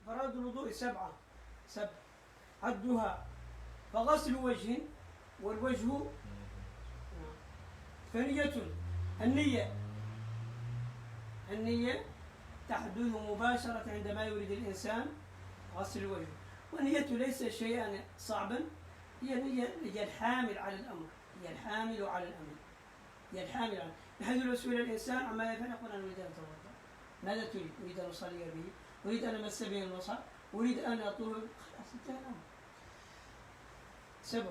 فرائض الوضوء سبعة عدها فغسل وجه والوجه فنية النية تحدث مباشرة عندما يريد الإنسان غسل الوجه، والنية ليس شيئا صعبا، هي الحامل على الأمر، هي الحامل على بحيث لو سئل الإنسان عما يفعل يقول أنا أريد أن أتوضأ. ماذا تريد؟ أريد أن أصلي به، أريد أن أمس به المصحف، أريد أن أطهر، خلاص انتهى الأمر. 7.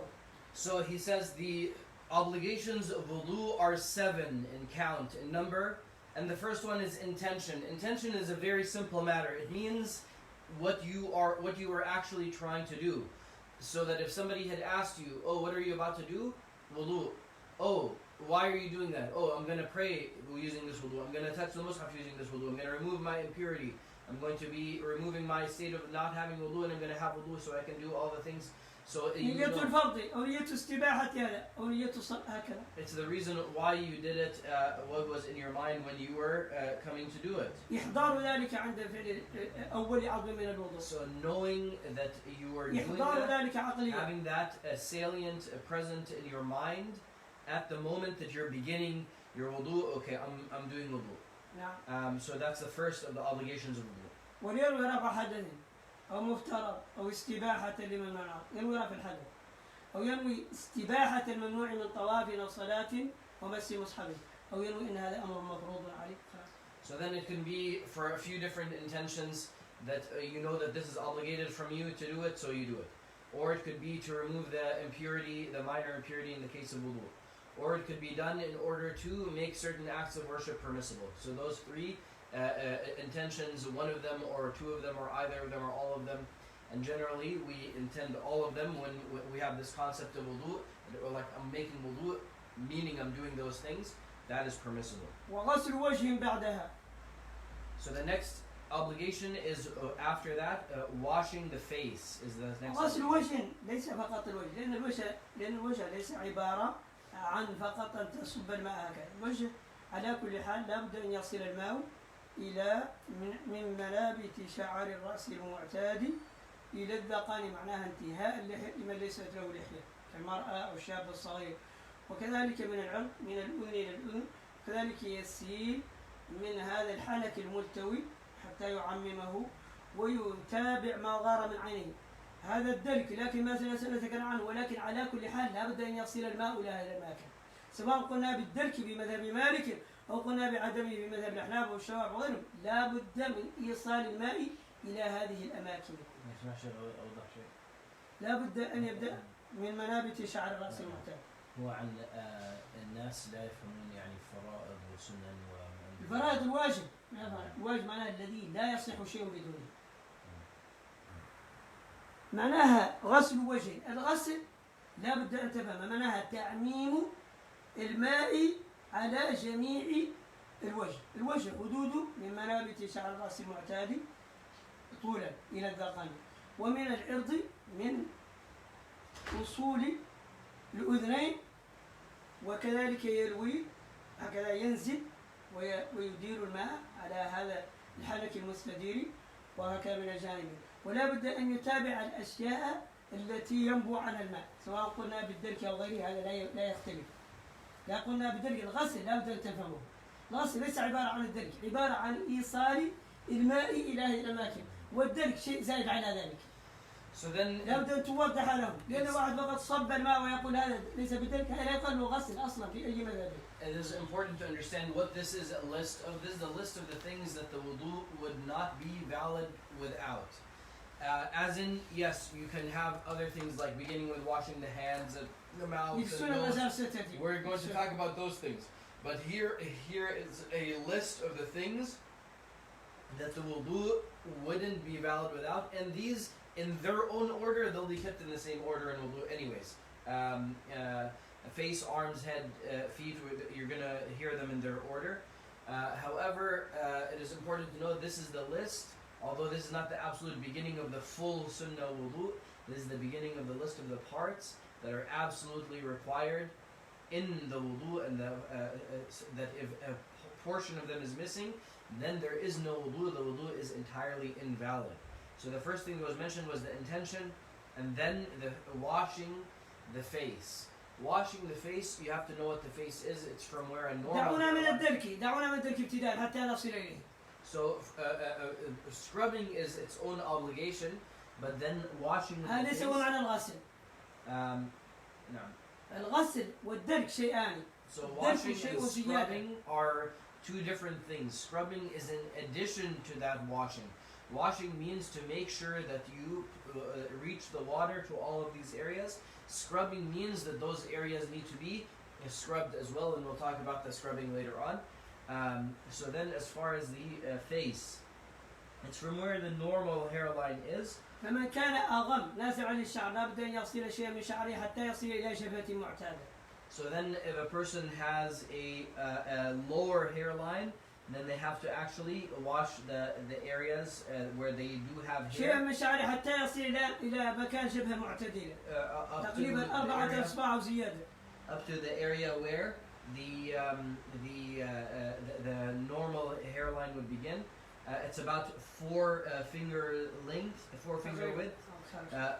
So he says the obligations of wudu are 7 in count, in number, and the first one is intention. Intention is a very simple matter. It means what you are actually trying to do. So that if somebody had asked you, oh, what are you about to do? Wudu. Oh, why are you doing that? Oh, I'm going to pray using this wudu. I'm going to touch the mushaf using this wudu. I'm going to remove my impurity. I'm going to be removing my state of not having wudu, and I'm going to have wudu so I can do all the things. So نية الفرض أو نية استباحة هذا أو نية هكذا. It's the reason why you did it, what was in your mind when you were coming to do it. إحضار ذلك عند فعل أول عضو من الوضوء. So knowing that you are doing إحضار ذلك that, عقليا. having that salient present in your mind at the moment that you're beginning your wudu. Okay, I'm doing wudu. نعم. So that's the first of the obligations of wudu. وليروي رفع حدث أو مفترض أو استباحة لممنوع، ينوي رفع الحدث أو ينوي استباحة الممنوع من طواف أو صلاة ومس مصحفه أو ينوي إن هذا أمر مفروض عليك. So then it can be for a few different intentions that you know that this is obligated from you to do it, so you do it. Or it could be to remove the impurity, the minor impurity in the case of wudu. Or it could be done in order to make certain acts of worship permissible. So those 3 intentions, one of them or 2 of them or either of them or all of them, and generally we intend all of them when we have this concept of wudu, or like I'm making wudu, meaning I'm doing those things, that is permissible. وغسل وجه بعدها. So the next obligation is after that, washing the face is the next. غسل وجه ليس فقط الوجه، لأن الوجه ليس عبارة عن فقط أن تصب الماء هكذا. الوجه على كل حال لابد أن يصل الماء إلى من منابت شعر الرأس المعتاد إلى الذقن، معناها انتهاء اللحية لمن ليست له لحية كالمرأة أو الشاب الصغير، وكذلك من العنق من الأذن إلى الأذن، كذلك يسيل من هذا الحنك الملتوي حتى يعممه ويتابع ما غار من عينه. هذا الدلك، لكن ما سنتكلم عنه، ولكن على كل حال لابد أن يصل الماء إلى هذا المكان، سواء قلنا بالدلك بمذهب مالك أو قلنا بعدمه بمذهب الأحناف والشوافع وغيرهم، لا بد من إيصال الماء إلى هذه الأماكن. لا بد أن يبدأ من منابت شعر الرأس المعتاد. هو عن الناس لا يفهمون يعني فرائض وسنن الفرائض الواجب، الواجب معناه الذي لا يصح شيء بدونه. معناها غسل وجه، الغسل لا بد أن تفهم معناها تعميم الماء على جميع الوجه. الوجه حدوده من منابت شعر الرأس المعتاد طولا إلى الذقن، ومن العرض من وصول الأذنين، وكذلك يروي هكذا ينزل ويدير الماء على هذا الحنك المستدير وهكذا من الجانب. ولا بد أن يتابع الأشياء التي ينبع عنها الماء، سواء قلنا بالدلك أو غيره، هذا لا يختلف. لا قلنا بالدلك الغسل لا بد أن تفهمه، الغسل ليس عبارة عن الدلك، عبارة عن إيصال الماء إلى هذه الأماكن، والدلك شيء زائد على ذلك. So then لا بد أن توضح له، لأن واحد فقط صب الماء ويقول هذا ليس بدلك، هذا لا يقال له غسل أصلا في أي مذهب. It is important to understand what this is a list of. This is a list of the things that the wudu would not be valid without. As in, yes, you can have other things like beginning with washing the hands and the mouth and nose. We're going to talk about those things. But here is a list of the things that the wudu wouldn't be valid without, and these in their own order, they'll be kept in the same order in wudu anyways. Face, arms, head, feet, you're going to hear them in their order. However, it is important to know this is the list. Although this is not the absolute beginning of the full sunnah wudu, this is the beginning of the list of the parts that are absolutely required in the wudu, and that if a portion of them is missing, then there is no wudu, the wudu is entirely invalid. So the first thing that was mentioned was the intention, and then the washing the face. Washing the face, you have to know what the face is. It's from where a normal. دعونا من الدرك ابتداء حتى نصل إليه. So scrubbing is its own obligation, but then washing the هذا face. هو معنى الغسل. نعم. الغسل والدرك شيئان. So washing and scrubbing are two different things. Scrubbing is in addition to that washing. Washing means to make sure that you reach the water to all of these areas. Scrubbing means that those areas need to be scrubbed as well, and we'll talk about the scrubbing later on. So then as far as the face, it's from where the normal hairline is. فمن كان أغم نازع عن الشعر لا بد أن يغسل شيئا من شعره حتى يصل إلى شفة معتادة. So then if a person has a lower hairline, then they have to actually wash the areas where they do have شيئا hair. من شعره حتى يصل إلى مكان شبه معتدلة. تقريبا 4 أصبع وزيادة. Up to the area where the normal hairline would begin. It's about 4 finger length, 4 finger width,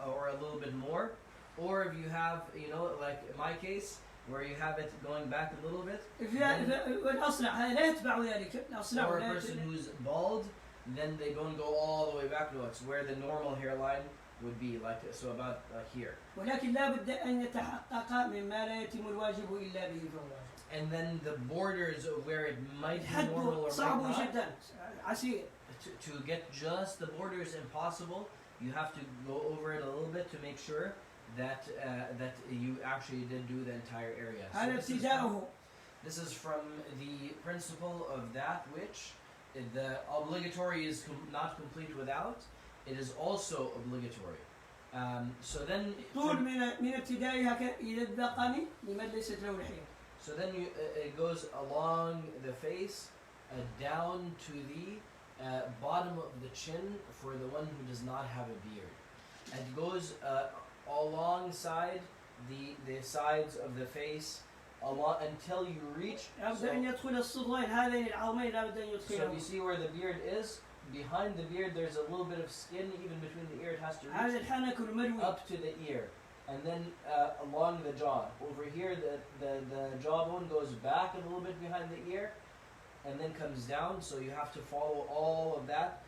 or a little bit more. Or if you have, like in my case, where you have it going back a little bit. Or a person who's bald, then they don't go all the way backwards, where the normal hairline would be, like so about here. And then the borders of where it might be normal or might not. To get just the borders impossible, you have to go over it a little bit to make sure that you actually did do the entire area. So this is from the principle of that which the obligatory is not complete without. It is also obligatory. So then. So then it goes along the face, down to the bottom of the chin for the one who does not have a beard. It goes alongside the sides of the face until you reach. So you see where the beard is. Behind the beard, there's a little bit of skin, even between the ear. It has to reach up to the ear. And then along the jaw. Over here, the jawbone goes back a little bit behind the ear and then comes down. So you have to follow all of that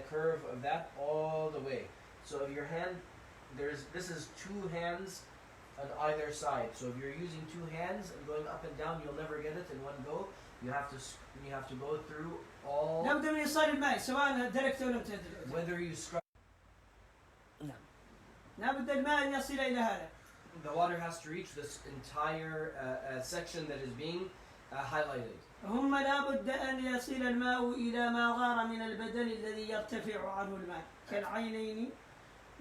curve of that all the way. So if your hand, this is 2 hands on either side. So if you're using 2 hands and going up and down, you'll never get it in one go. You have to go through all. Whether you scrub. The water has to reach this entire section that is being highlighted. هم لابد أن يصل الماء إلى ما غار من البدن الذي يرتفع عنه الماء كالعينين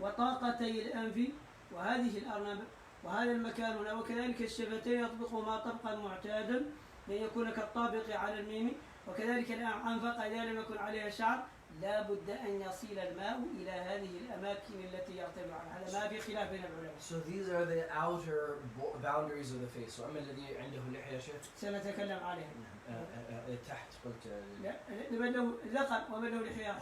وطاقتي الأنف وهذه الأرنبة وهذا المكان هنا وكذلك الشفتين يطبق ما طبقا معتادا لأن يكون كالطابق على الميم وكذلك الأنفاق إذا لم يكن عليها شعر لا بد أن يصل الماء إلى هذه الأماكن التي يرتفع عنها هذا ما في خلاف بين العلماء. So these are the outer boundaries of the face. So أما الذي عنده لحية شيخ سنتكلم عليها. تحت قلت. لمن له ذقن ومن له لحية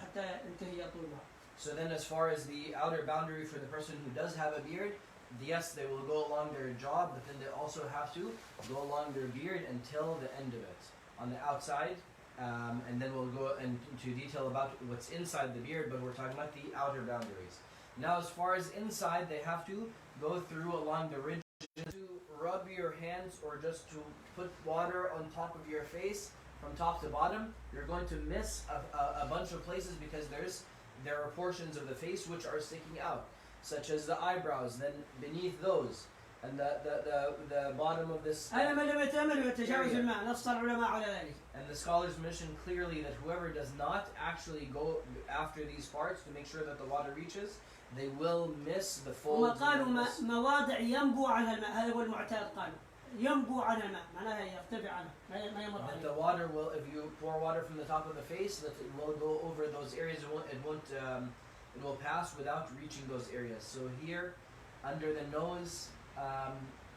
حتى ينتهي طولها. So then as far as the outer boundary for the person who does have a beard, yes, they will go along their jaw, but then they also have to go along their beard until the end of it on the outside. And then we'll go into detail about what's inside the beard, but we're talking about the outer boundaries. Now as far as inside, they have to go through along the ridge to rub your hands or just to put water on top of your face from top to bottom. You're going to miss a bunch of places because there are portions of the face which are sticking out, such as the eyebrows, then beneath those, and the bottom of this. And the scholars mention clearly that whoever does not actually go after these parts to make sure that the water reaches, they will miss the folds. The water will, if you pour water from the top of the face, that it will go over those areas. It will pass without reaching those areas. So here, under the nose,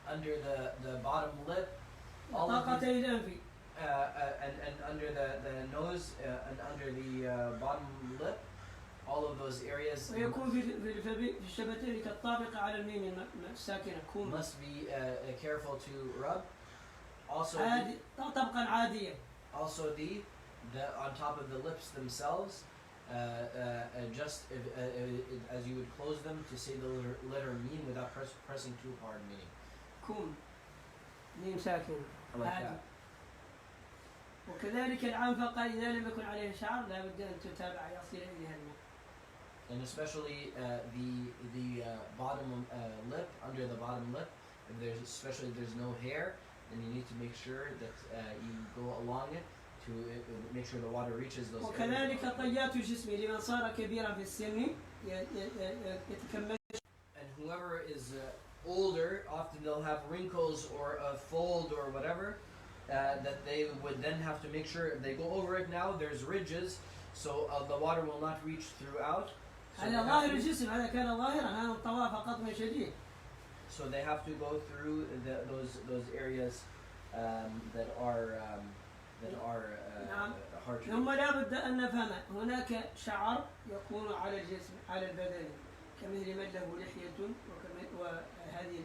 under the bottom lip, all of these, and under the nose and under the bottom lip, all of those areas ويكون في الشفتين كالطابقة على الميم الساكنة كوم. must be careful to rub. Also, عادي طبقا عادية. also the on top of the lips themselves, just as you would close them to say the letter meme without pressing too hard, meaning. كوم ميم ساكنة. Like عادي. that. وكذلك العنفقة إذا لم يكن عليه شعر لا بد أن تتابع يصل إليها الماء. And especially the bottom lip, under the bottom lip, especially if there's no hair, then you need to make sure that you go along it to make sure the water reaches those areas. وكذلك طيات الجسم لمن صار كبيرا في السن يتكمل. And whoever is older, often they'll have wrinkles or a fold or whatever, that they would then have to make sure if they go over it now, there's ridges, so the water will not reach throughout. So على ظاهر الجسم هذا كان ظاهرا هذا الطواف قطم شديد. So they have to go through those areas that are hard to ثم لا بد أن نفهم هناك شعر يكون على الجسم على البدن كمثل من له لحية وهذه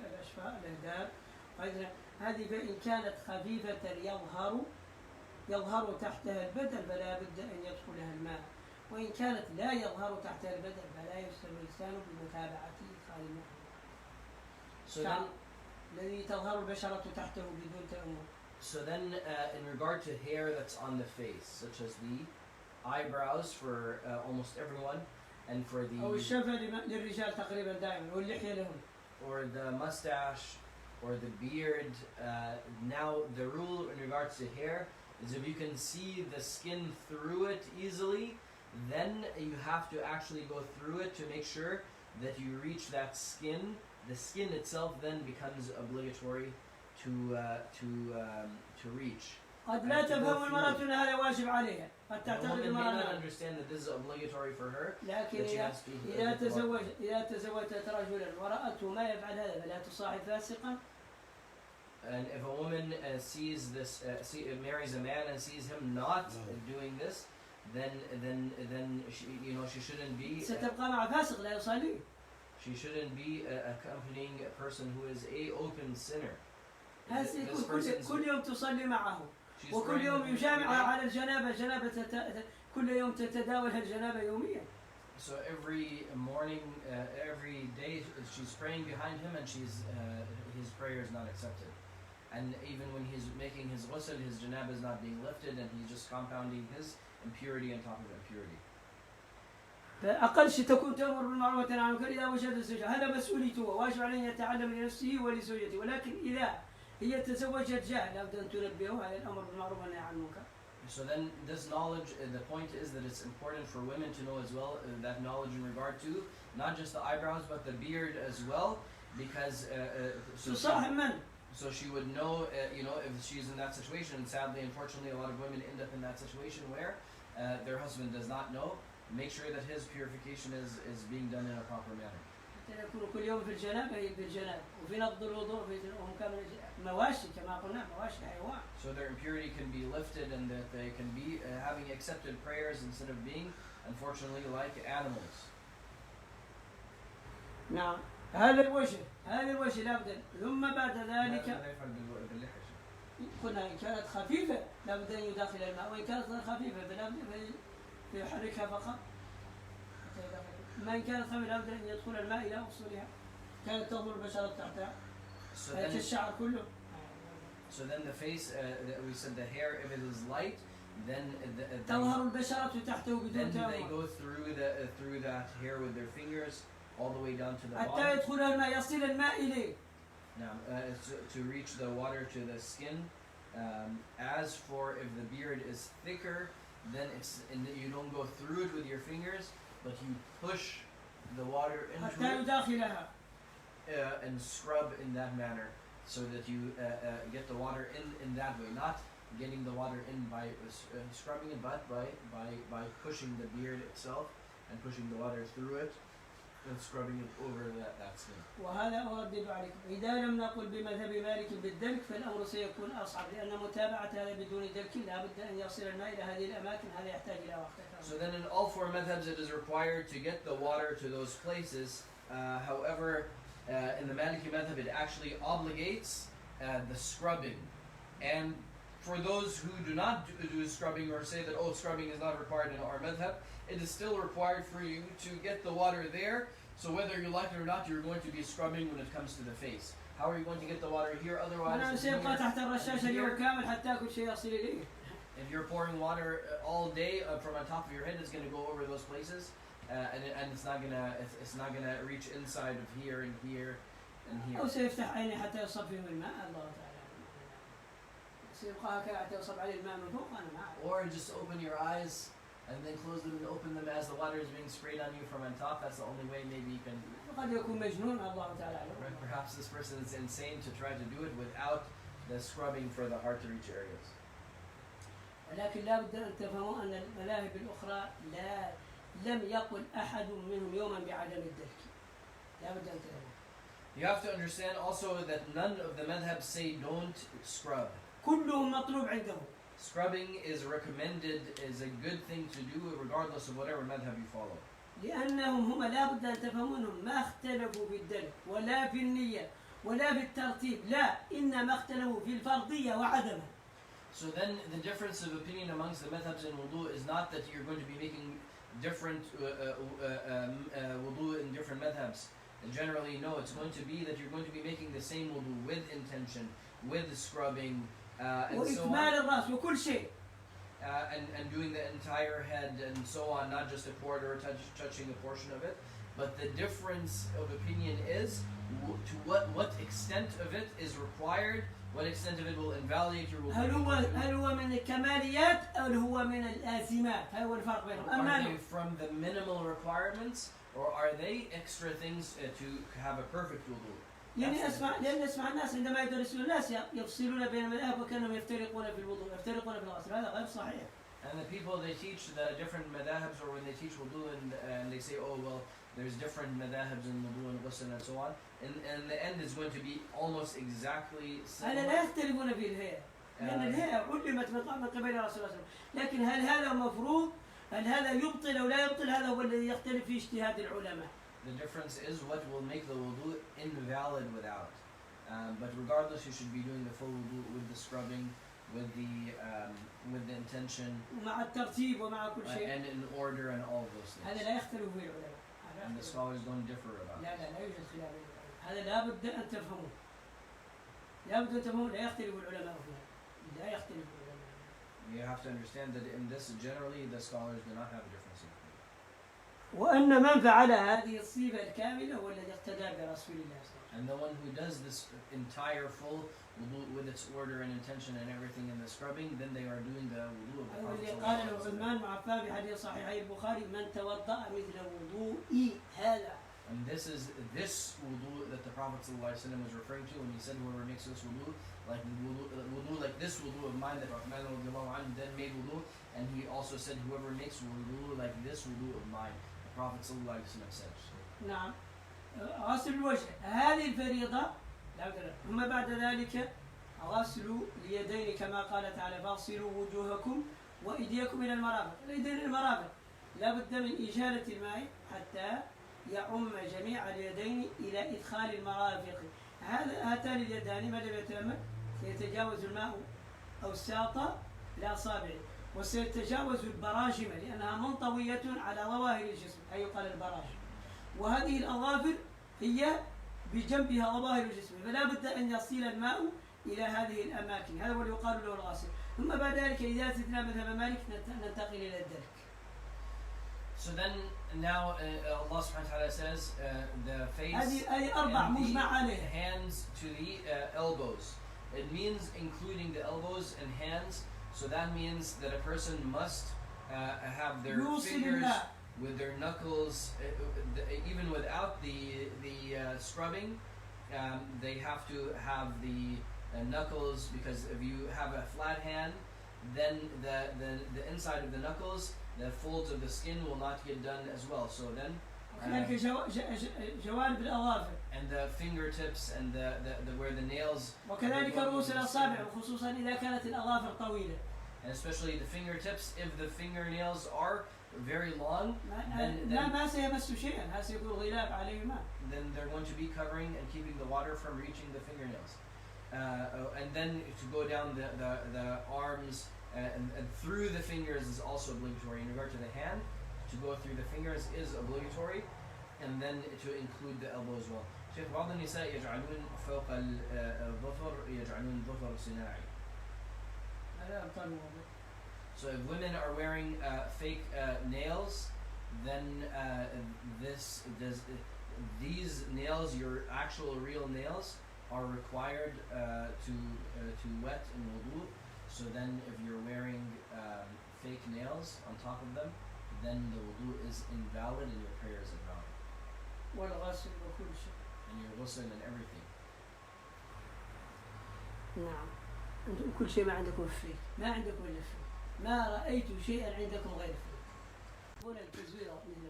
الأشفاء الأهداب هذه فإن كانت خفيفة يظهر تحتها البدن فلا بد أن يدخلها الماء، وإن كانت لا يظهر تحتها البدن فلا يفسر الإنسان بمتابعة إدخال الماء. الشعر الذي تظهر البشرة تحته بدون تأمل. So then, in regard to hair that's on the face, such as the eyebrows for almost everyone, and for the أو الشفة للرجال تقريبا دائما واللحية لهم. or the mustache or the beard. Now the rule in regards to hair is if you can see the skin through it easily, then you have to actually go through it to make sure that you reach that skin. The skin itself then becomes obligatory to reach. قد لا تفهم المرأة أن هذا واجب عليها. قد The تعتقد woman may not المرأة understand that this is obligatory for her. لكن that she has to إذا تزوجت رجلا ورأته ما يفعل هذا فلا تصاحب فاسقا. And if a woman sees this, marries a man and sees him not doing this, then she shouldn't be. ستبقى مع فاسق لا يصلي. She shouldn't be accompanying a person who is a open sinner. كل يوم تصلي معه She's وكل praying يوم with him يجامع every على الجنابة كل يوم تتداول الجنابة يوميا. So every morning, every day, she's praying behind him, and his prayer is not accepted. And even when he's making his ghusl, his janaba is not being lifted, and he's just compounding his impurity on top of impurity. فأقل شيء تكون تأمر بالمعروف وتنهى عن المنكر إذا وجد الزوجة، هذا مسؤوليته واجب عليه أن يتعلم لنفسه ولزوجته، ولكن إذا هي تزوجت جاهل لابد أن تنبهه على الأمر بالمعروف والنهي عن المنكر. So then this knowledge, the point is that it's important for women to know as well, that knowledge in regard to not just the eyebrows but the beard as well, because so she would know, if she's in that situation. And sadly, unfortunately, a lot of women end up in that situation where their husband does not know. Make sure that his purification is being done in a proper manner. يكون كل يوم في الجنابة بالجنابة وفي نقض الوضوء وهم كانوا مواشي كما قلنا مواشي حيوان. So their impurity can be lifted and that they can be having accepted prayers instead of being, unfortunately, like animals. نعم هذا الوجه لابد ثم بعد ذلك قلنا إن كانت خفيفة لابد أن يداخل الماء وإن كانت غير خفيفة فلابد يحركها فقط. ما إن كانت خفيفة لابد أن يدخل الماء إلى أصولها كانت تظهر البشرة تحتها الشعر كله. So then the face, we said the hair, if it is light, then تظهر البشرة تحته بدون then they تأمل. go through that hair with their fingers all the way down to the حتى bottom. يدخل الماء يصل الماء إليه. Now, to reach the water to the skin. As for if the beard is thicker, then you don't go through it with your fingers, but you push the water into حتى it يداخلها. And scrub in that manner, so that you get the water in that way, not getting the water in by scrubbing it, but by pushing the beard itself and pushing the water through it. and scrubbing it over that skin. وهذا أردد عليكم. إذا لم نقل بمذهب مالك بالدلك فالأمر سيكون أصعب لأن متابعة هذا بدون دلك لا بد أن يصل الماء إلى هذه الأماكن. هذا يحتاج إلى وقت. So then in all four madhabs it is required to get the water to those places. However, in the Maliki madhab it actually obligates the scrubbing. And for those who do not do scrubbing or say that, oh, scrubbing is not required in our madhab, it is still required for you to get the water there. So whether you like it or not, you're going to be scrubbing when it comes to the face. How are you going to get the water here? Otherwise, if you're pouring water all day from on top of your head, it's going to go over those places, and it's not gonna reach inside of here and here and here. أو سيفتح عيني حتى يصب فيهم الماء. الله تعالى. سيبقى هكذا حتى يصب عليه الماء من فوق. أنا معك. Or just open your eyes and then close them and open them as the water is being sprayed on you from on top. That's the only way maybe you can. قد يكون مجنون. الله تعالى. Perhaps this person is insane to try to do it without the scrubbing for the hard to reach areas. ولكن لا بد أن تفهموا أن المذاهب الأخرى لم يقل أحد منهم يوما بعدم الدلك. لا بد أن تفهموا. You have to understand also that none of the madhabs say don't scrub. كلهم مطلوب عندهم. Scrubbing is recommended, is a good thing to do regardless of whatever madhab you follow. لأنهم هم لا بد أن تفهموا أنهم ما اختلفوا في الدلك ولا في النية ولا في الترتيب. لا، إنما اختلفوا في الفرضية وعدمها. So then the difference of opinion amongst the madhabs in wudu is not that you're going to be making different wudu in different madhabs. Generally, no, it's going to be that you're going to be making the same wudu with intention, with scrubbing, and so on. And doing the entire head and so on, not just a quarter or touching a portion of it. But the difference of opinion is to what extent of it is required, what extent of it will invalidate your wudu. هل هو من الكماليات أو هو من الآزمات؟ هذا هو الفرق بينهم. Are they from the minimal requirements or are they extra things to have a perfect wudu? يعني نسمع الناس عندما يدرسون الناس يفصلون بين المذاهب وكانهم يفترقون في الوضوء، يفترقون في الغسل. هذا غير صحيح. And the people they teach the different madhabs, or when they teach wudu and they say, oh well, there's different madhabs in wudu and ghusl and so on, and the end is going to be almost exactly similar. هذا لا يختلفون في الهيئة، لأن الهيئة علمت من قبل الرسول صلى الله عليه وسلم، لكن هل هذا مفروض؟ هل هذا يبطل أو لا يبطل؟ هذا هو الذي يختلف في اجتهاد العلماء. The difference is what will make the wudu invalid without. But regardless, you should be doing the full wudu with the scrubbing, with the intention, ومع الترتيب ومع كل شيء. and in order and all of those things. هذا لا يختلف فيه العلماء. And the scholars don't differ about لا يوجد خلاف. هذا لا بد أن تفهموه. لا بد أن تفهموه. لا يختلف العلماء فيه. لا يختلف العلماء. You have to understand that in this, generally, the scholars do not have a difference in opinion. وأن من فعل هذه الصفة الكاملة هو الذي اقتدى برسول الله صلى الله عليه وسلم. And the one who does this entire full wudu with its order and intention and everything in the scrubbing, then they are doing the wudu of the Prophet. قال عثمان معفان في حديث صحيحي البخاري من توضأ مثل وضوئي هذا. And this is this wudu that the Prophet ﷺ was referring to when he said whoever makes this wudu like this wudu of mine that Uthman then made wudu, and he also said whoever makes wudu like this wudu of mine, the Prophet ﷺ said. نعم. غسل الوجه هذه الفريضة ثم بعد ذلك غسل اليدين كما قال تعالى فاغسلوا وجوهكم وأيديكم إلى المرافق. اليدين المرافق لا بد من إزالة الماء حتى يعم جميع اليدين إلى إدخال المرافق. هاتان اليدان ما لم يتيمم سيتجاوز الماء أو الساطة لأصابعه وسيتجاوز البراجم لأنها منطوية على ظواهر الجسم أي يقال البراجم. وهذه الأظافر هي بجنبها ظواهر الجسم فلا بد أن يصل الماء إلى هذه الأماكن. هذا هو اللي يقال له الغاسل. ثم بعد ذلك إذا أتينا مذهب مالك ننتقل إلى الدلك. So then now Allah subhanahu wa ta'ala says the face and the hands to the elbows. It means including the elbows and hands. So that means that a person must have their fingers with their knuckles, even without the scrubbing, they have to have the knuckles, because if you have a flat hand, then the inside of the knuckles, the folds of the skin will not get done as well. So then وكذلك جوانب الأظافر. and the fingertips and the where the nails. وكذلك رؤوس الأصابع وخصوصا إذا كانت الأظافر طويلة. And especially the fingertips, if the fingernails are very long, ما سيمس شيئا، هذا سيكون غلاف عليهما. then they're going to be covering and keeping the water from reaching the fingernails. And then to go down the arms and through the fingers is also obligatory. In regard to the hand, to go through the fingers is obligatory, and then to include the elbow as well. شيخ بعض النساء يجعلون فوق الظفر يجعلون ظفر صناعي. So if women are wearing fake nails, then these nails, your actual real nails, are required to wet in wudu. So then if you're wearing fake nails on top of them, then the wudu is invalid and your prayer is invalid. والغسل وكل شيء. And your ghusl and everything. نعم. أنتم كل شيء ما عندكم فيه، ما عندكم إلا فيه. ما رأيت شيئا عندكم غير فيه. هنا التزوير منكم.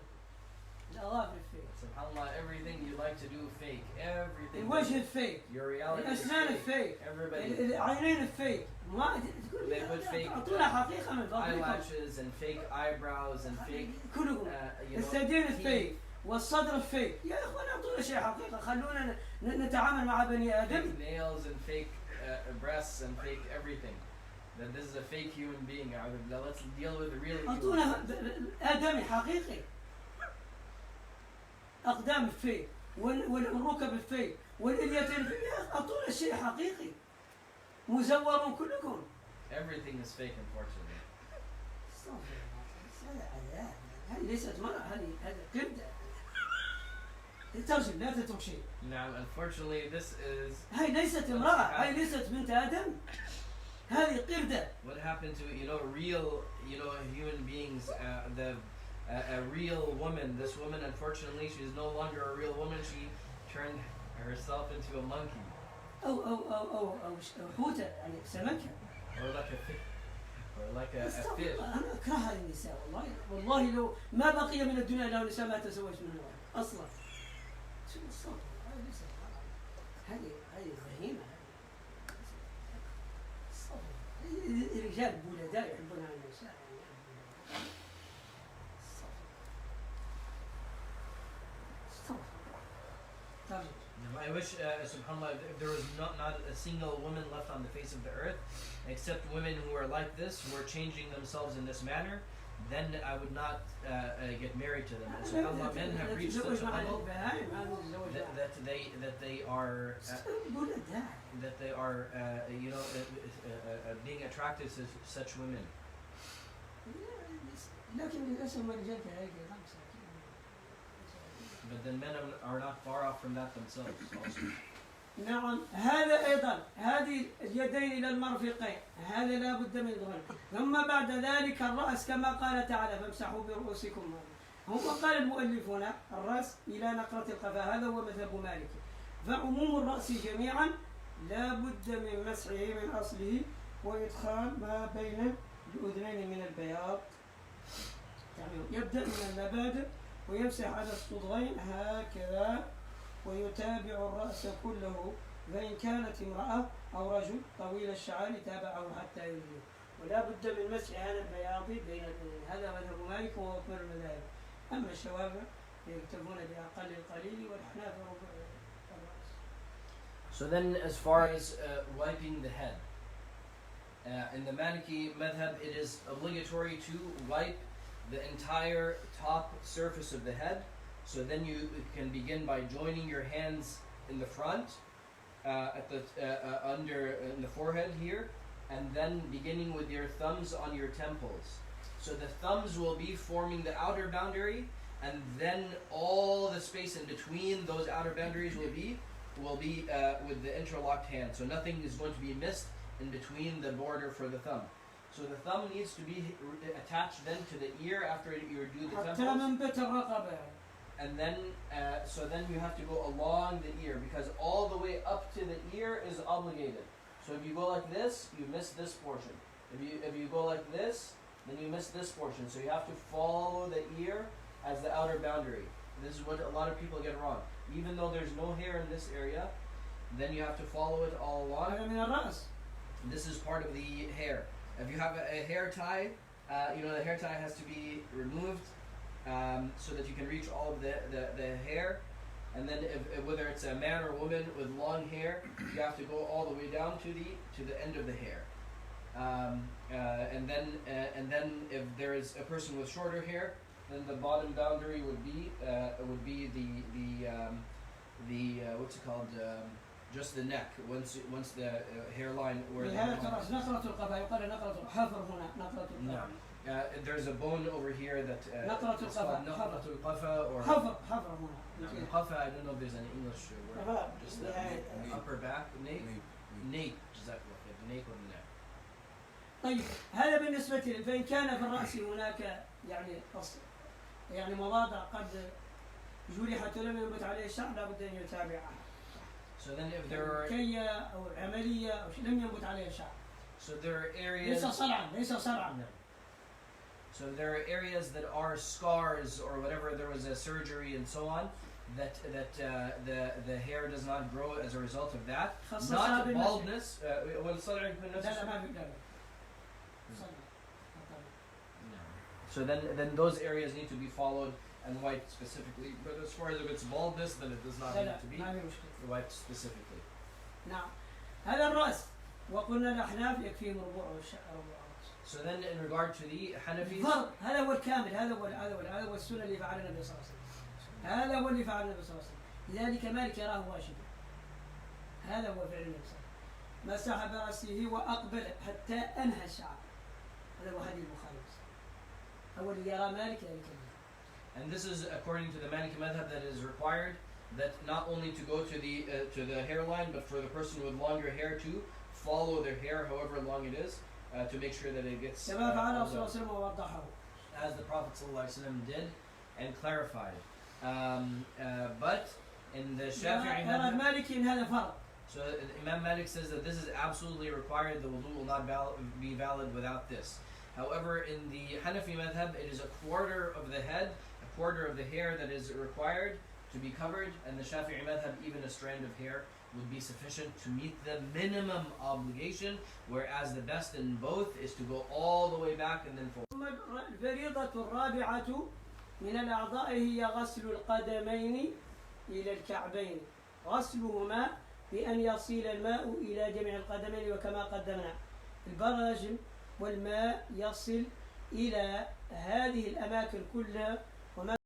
الأظافر فيه. SubhanAllah, everything you like to do fake. Everything. الوجه فake. Your reality is الأسنان fake. فake. Everybody. العينين فake. ما They put fake أعطونا حقيقة من فضلكم. eyelashes and fake eyebrows and fake. كلهم. الثديين فake. والصدر فيك يا اخوان اعطونا شيء حقيقه خلونا نتعامل مع بني ادم. Fake nails and fake breasts and fake everything. That this is a fake human being. Let's deal with the real human. اعطونا ادمي حقيقي. اقدام فيك والركب فيك والاليتين فيك اعطونا شيء حقيقي. مزورون كلكم. Everything is fake unfortunately. هذه ليست مرأة هذه قردة. ترجم لا تترك شيء. Now, unfortunately, this is. هاي ليست امرأة، هاي ليست بنت آدم. هذه قردة. What happened to real human beings? A real woman. This woman, unfortunately, she is no longer a real woman. She turned herself into a monkey. أو حوتة يعني سمكة. Or like a fish. أنا أكره هذه النساء والله لو ما بقي من الدنيا إلا النساء ما تزوجت منهن أصلا. شو الصوت؟ هذه غهيمة. الرجال بولداء يحبون هذه النساء. I wish, subhanAllah, if there was not a single woman left on the face of the earth, except women who are like this, who are changing themselves in this manner, then I would not get married to them. And subhanAllah, men have reached such a level that they are being attracted to such women. But then men are not far off from that themselves also. نعم هذا أيضا هذه اليدين إلى المرفقين هذا لا بد من ظهر ثم بعد ذلك الرأس كما قال تعالى فامسحوا برؤوسكم. هم قال المؤلفون الرأس إلى نقرة القفا هذا هو مذهب مالك. فعموم الرأس جميعا لا بد من مسحه من أصله وإدخال ما بين الأذنين من البياض. يعني يبدأ من المبادئ ويمسح على الصدغين هكذا ويتابع الرأس كله فإن كانت امرأة أو رجل طويل الشعر تابعه حتى يليه ولا بد من مسح هذا البياض بين الأذنين. هذا مذهب مالك وهو أكمل المذاهب. أما الشوافع يكتفون بأقل القليل والأحناف ربع الرأس. So then as far as wiping the head, in the Maliki madhab it is obligatory to wipe the entire top surface of the head. So then you can begin by joining your hands in the front, at the in the forehead here, and then beginning with your thumbs on your temples. So the thumbs will be forming the outer boundary, and then all the space in between those outer boundaries will be with the interlocked hand. So nothing is going to be missed in between the border for the thumb. So the thumb needs to be attached then to the ear after you do the temples. And then, so then you have to go along the ear because all the way up to the ear is obligated. So if you go like this, you miss this portion. If you go like this, then you miss this portion. So you have to follow the ear as the outer boundary. This is what a lot of people get wrong. Even though there's no hair in this area, then you have to follow it all along. هذا من الرأس. This is part of the hair. If you have a hair tie, the hair tie has to be removed so that you can reach all of the hair. And then whether it's a man or woman with long hair, you have to go all the way down to the end of the hair. And then if there is a person with shorter hair, then the bottom boundary would be the what's it called? Just the neck. Once the hairline where no. There's a bone over here that it's called naqratul qafa or qafa. I don't know if there's an English word. Just the upper back, nape. جزاكم خير. The nape of the neck. طيب هذا بالنسبة لي. فإن كان في الرأس هناك يعني مواضع قد جرحت ولم ينبت عليه الشعر لابد أن يتابعها. So then if there are كية أو عملية أو شيء لم ينبت عليه الشعر. So there are areas. ليس صلعا. No. So there are areas that are scars or whatever. There was a surgery and so on. That the hair does not grow as a result of that. Not baldness. So then those areas need to be followed and wiped specifically. But as far as if it's baldness, then it does not need to be wiped specifically. نعم. هذا الرأس وقلنا الأحناف يكفيهم ربوع ربوع. So then in regard to the Hanafis, هذا هو الكامل. هذا هو السنة اللي فعلها النبي صلى الله عليه وسلم. هذا هو اللي فعله النبي صلى الله عليه وسلم. لذلك مالك يراه واجبا. هذا هو فعل النبي صلى الله عليه وسلم. مسح برأسه وأقبل حتى أنهى الشعر. هذا هو حديث البخاري. هو اللي يرى مالك ذلك. And this is according to the Maliki madhab that is required that not only to go to the hairline, but for the person with longer hair to follow their hair, however long it is, to make sure that it gets كما فعل رسول الله صلى الله عليه وسلم ووضحه. As the Prophet ﷺ did and clarified. But in the Shafi'i madhab, so Imam Malik says that this is absolutely required. The wudu will not be valid without this. However, in the Hanafi madhab, it is a quarter of the head, a quarter of the hair that is required to be covered, and the Shafi'i madhab, even a strand of hair would be sufficient to meet the minimum obligation, whereas the best in both is to go all the way back and then forward. الفريضة الرابعة من الأعضاء هي غسل القدمين إلى الكعبين. غسلهما بأن يصل الماء إلى جميع القدمين وكما قدمنا. البراجم والماء يصل إلى هذه الأماكن كلها. وما